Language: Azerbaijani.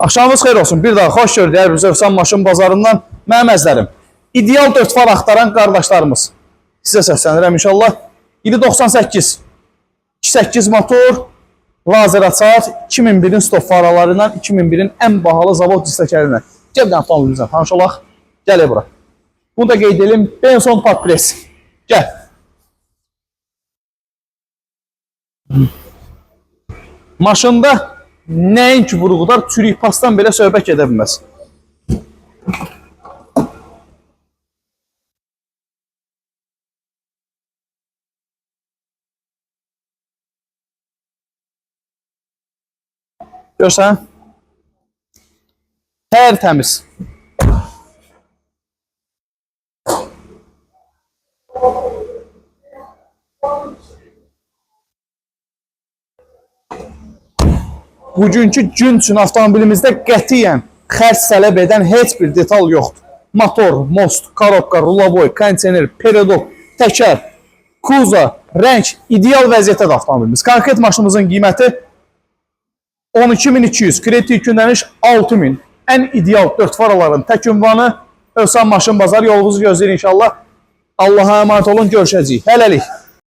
Axşamınız xeyir olsun. Bir daha xoş gördük Ərbüz Övsan Maşın Bazarından. Mənim əzlərim. İdeal 4 far axtaran qardaşlarımız. Sizə səslənirəm inşallah. 798 28 motor, lazer açar, 2001-in stop faraları ilə 2001-in ən bahalı zavod distakəri ilə. Gəlin avtomobilimizlə tanış olaq. Gəl bura. Bunu da qeyd edelim. Benson Park Press. Gəl. Maşında nəinki vurğudar, çürük pastan belə söhbət gedə bilməz. Görsən? Hər təmiz. Bugünkü gün üçün avtomobilimizdə qətiyyən xərc tələb edən heç bir detal yoxdur. Motor, most, korobka, rulavoy, kondisioner, peredok, təkər, kuza, rəng ideal vəziyyətdə avtomobilimiz. Konkret maşınımızın qiyməti 12.200, kredi yüklənmiş 6.000. Ən ideal 4 faraların tək ünvanı Övsan Maşın Bazarı. Yolunuzu gözləyir inşallah. Allah'a emanet olun, görüşəcəyik. Hələlik.